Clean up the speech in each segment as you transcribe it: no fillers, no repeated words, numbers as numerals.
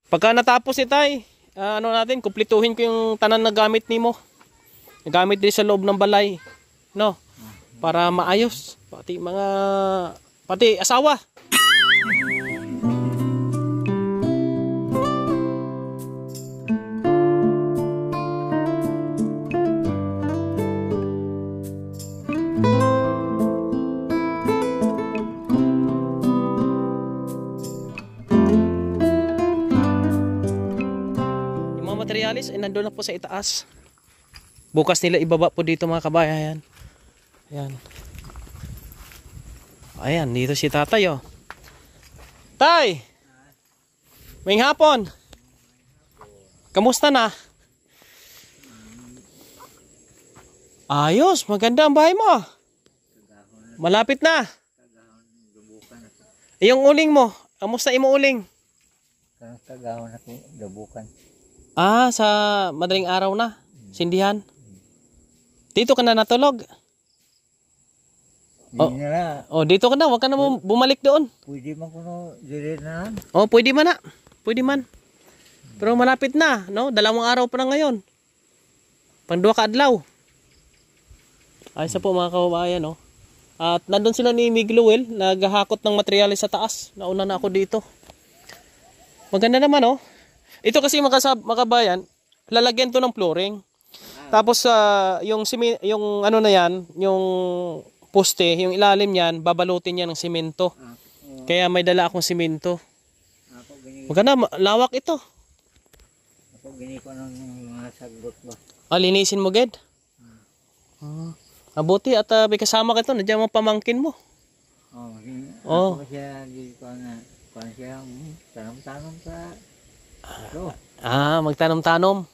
Pagka natapos itay, ano natin, kumpletuhin ko yung tanan na gamit nimo. Gamit din sa loob ng balay, no? Para maayos, pati asawa. Materialis ay nandun na po sa itaas. Bukas nila ibaba po dito mga kabayan. Ayan. Ayan, dito si tatay oh. Tay! May hapon. Kamusta na? Ayos, maganda ang bahay mo. Malapit na. Yung uling mo, kamusta imo uling? Kagahon ako, dabukan. Ah, sa madaling araw na. Sindihan. Dito ka na natulog. Oh, dito ka na. Huwag ka na bumalik doon. Pwede man kuno dire na lang. Oh, pwede man na. Pwede man. Pero malapit na, no? 2 araw pa na ngayon. Pang 2 ka adlaw. Ayos na po mga kababayan, no? At nandun sila ni Miguel, naghahakot ng materyales sa taas. Nauna na ako dito. Maganda naman, no? Ito kasi makabayan, lalagyan to ng flooring. Tapos yung ano na yan, yung poste, yung ilalim niyan, babalutin yan ng simento. Kaya may dala akong simento. Maganda, lawak ito. Ako gini ko ng mga sagbot ba. Linisin mo, Ged. Mabuti at may kasama ka ito, nandiyan mo pamangkin mo. Ako siya di ko na siya tanong-tanong sa magtanom-tanom.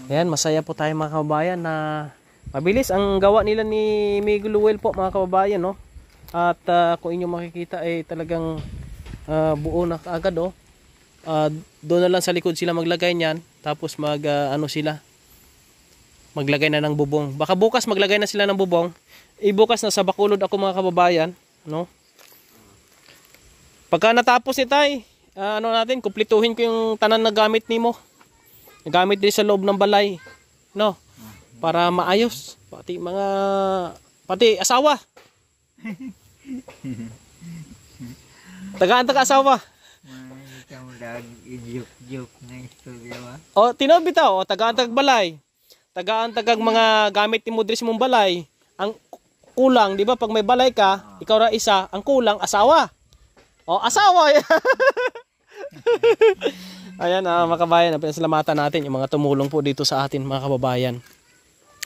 Ayan, masaya po tayo mga kababayan na mabilis ang gawa nila ni Miguel po mga kababayan, no? At kung inyo makikita ay talagang buo na kaagad, oh. Doon na lang sa likod sila maglagay niyan, tapos maglagay na ng bubong. Baka bukas maglagay na sila ng bubong. Bukas na sa Bacolod ako mga kababayan, no? Pagka natapos itay, kumpletuhin ko yung tanan na gamit nimo. Gamit din sa loob ng balay, no? Para maayos, pati asawa. Tagaan ka asawa. O, tinob bitaw, tagaan balay. Tagaan mga gamit ni Mudris mong balay. Ang kulang, di ba, pag may balay ka, ikaw ra isa, ang kulang asawa. O, asawa. Ayan, mga kabayan, pinasalamatan natin yung mga tumulong po dito sa atin, mga kababayan.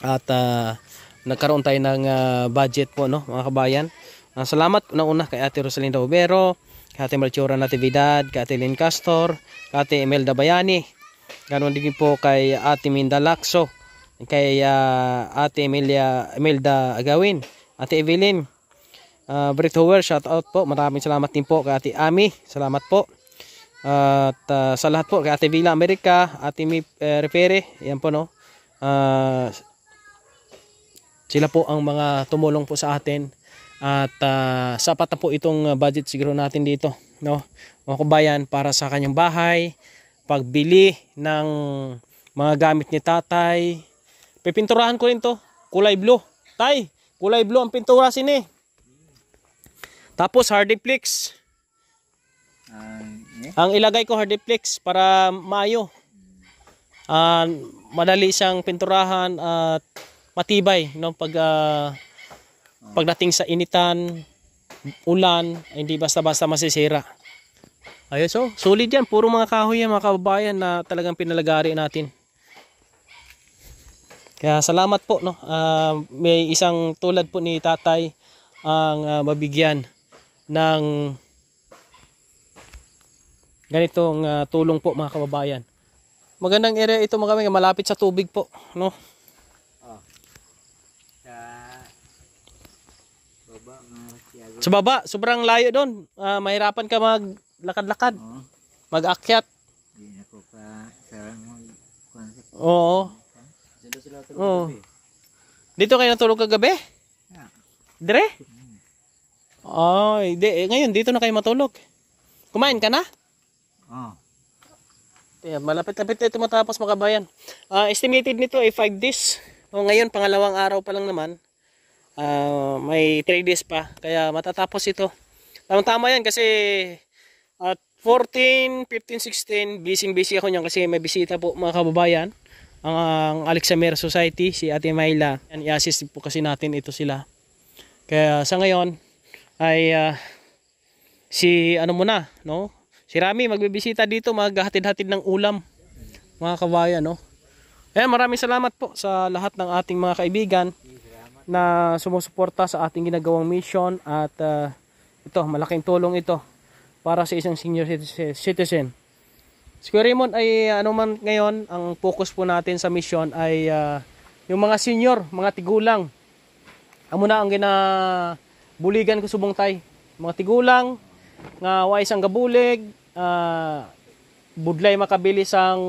At nagkaroon tayo ng budget po, no, mga kabayan. Salamat una kay Ate Rosalinda Obero, kay Ate Marchora Natividad, kay Ate Lynn Castor, kay Ate Imelda Bayani. Ganoon din po kay Ate Minda Lacso, kay Ate Imelda Agawin, Ate Evelyn Britt Hoover, shout out po. Maraming salamat din po kay Ate Ami, salamat po. At sa lahat po, kay Ate Villa America, Ate Mi Repere, yan po, no. Sila po ang mga tumulong po sa atin. At sapat na po itong budget siguro natin dito, no, mga kabayan, para sa kanyang bahay, pagbili ng mga gamit ni tatay. Pipinturahan ko rin to, kulay blue. Tay, kulay blue ang pintura sini. Tapos hardiplex. Ang ilagay ko hardiplex para maayo. Madali siyang pinturahan at matibay, no, pagdating sa initan, ulan, hindi basta-basta masisira. Ayos, oh, solid yan. Puro mga kahoy yan, mga kababayan, na talagang pinalagari natin. Kaya salamat po, no. May isang tulad po ni tatay ang mabigyan ng ganitong tulong po, mga kababayan. Magandang area ito, mga kababayan, malapit sa tubig po, no. Sa baba, sobrang layo doon. Mahirapan ka maglakad-lakad. Mag-akyat. Oo. Oo. Dito kayo natulog kagabi? Dire? Ay, ngayon dito na kayo matulog. Kumain ka na? Oh. Ayan, malapit-lapit na ito matapos mga kabayan. Estimated nito ay 5 days. O ngayon, pangalawang araw pa lang naman. May 3 days pa. Kaya matatapos ito. Tama-tama yan kasi at 14, 15, 16, busy ako niyan kasi may bisita po mga kababayan. Ang Alexamer Society, si Ate Mayla. I-assist po kasi natin ito sila. Kaya sa ngayon ay si ano muna, no? Si Rami magbibisita dito, maghahatid-hatid ng ulam mga kabayan, no? Ayan, maraming salamat po sa lahat ng ating mga kaibigan na sumusuporta sa ating ginagawang mission at ito, malaking tulong ito para sa isang senior citizen. Si Kuya Raymond ay ano man ngayon, ang focus po natin sa mission ay yung mga senior, mga tigulang. Amo na ang ginabuligan ko subong tay. Mga tigulang nga wa isang gabulig, budlay makabili sang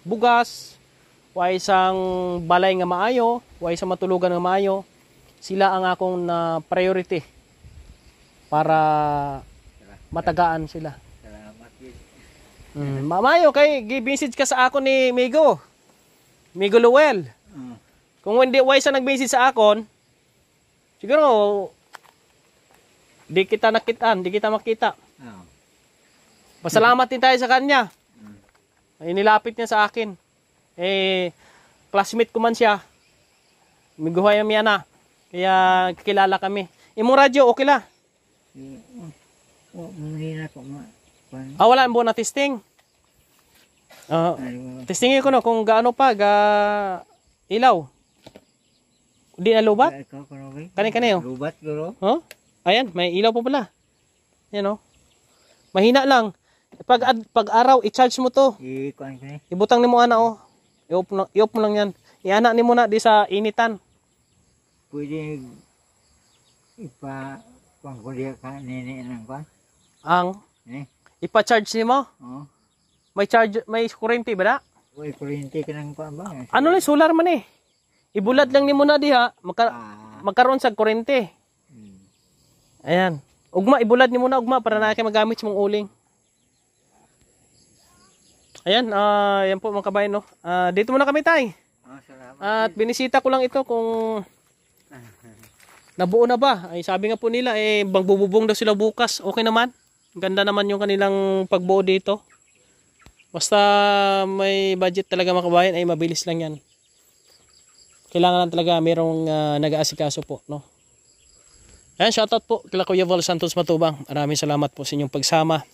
bugas, wa isang balay nga maayo, wa isang matulugan nga maayo. Sila ang akong na priority para matagaan sila. Salamat yun. Mamayo kay gi-message ka sa akon ni Migo Lowell. Kung hindi wise na nag-message sa akon, siguro di kita makita. Oh. Pasalamat din tayo sa kanya. Ay nilapit niya sa akin. Classmate ko man siya. Miguhay niya na. Kaya kilala kami. Imong radyo okay la? Muli na ko nga. Wala ang buwan na testing. Testingin ko no kung gaano pa ilaw. Di na lubat? Kani-kani oh. Lubat guro. Oh? Ayan, may ilaw pa pala. Yan oh. Mahina lang. Pag araw i-charge mo to. Ikuan ko ni. Ibutang nimo ana oh. I-off mo lang yan. Iana nimo na di sa initan. Pwede pangkuliya ka nini ng kwan. Ang Eh? ipa-charge nimo. Oh. May kuryente ba da? Uy, kuryente ka ng kwan ba? Ano lang solar man eh. Ibulad lang nimo na diha, magkaroon sa kuryente. Ayan. Ugma ibulad nimo na ugma para na kay magamit sa mong uling. Ayan, yan po mga kabayan no. Dito muna kami tay. Salamat. At binisita ko lang ito kung nabuo na ba. Ay sabi nga po nila magbububong daw sila bukas. Okay naman. Ganda naman yung kanilang pagbuo dito. Basta may budget talaga mga kabayan ay mabilis lang yan. Kailangan lang talaga mayroong nag-aasikaso po, no. Ayan, shoutout po kila Kuya Val Santos Matubang. Maraming salamat po sa inyong pagsama.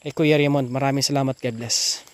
Kay Kuya Raymond, maraming salamat. God bless.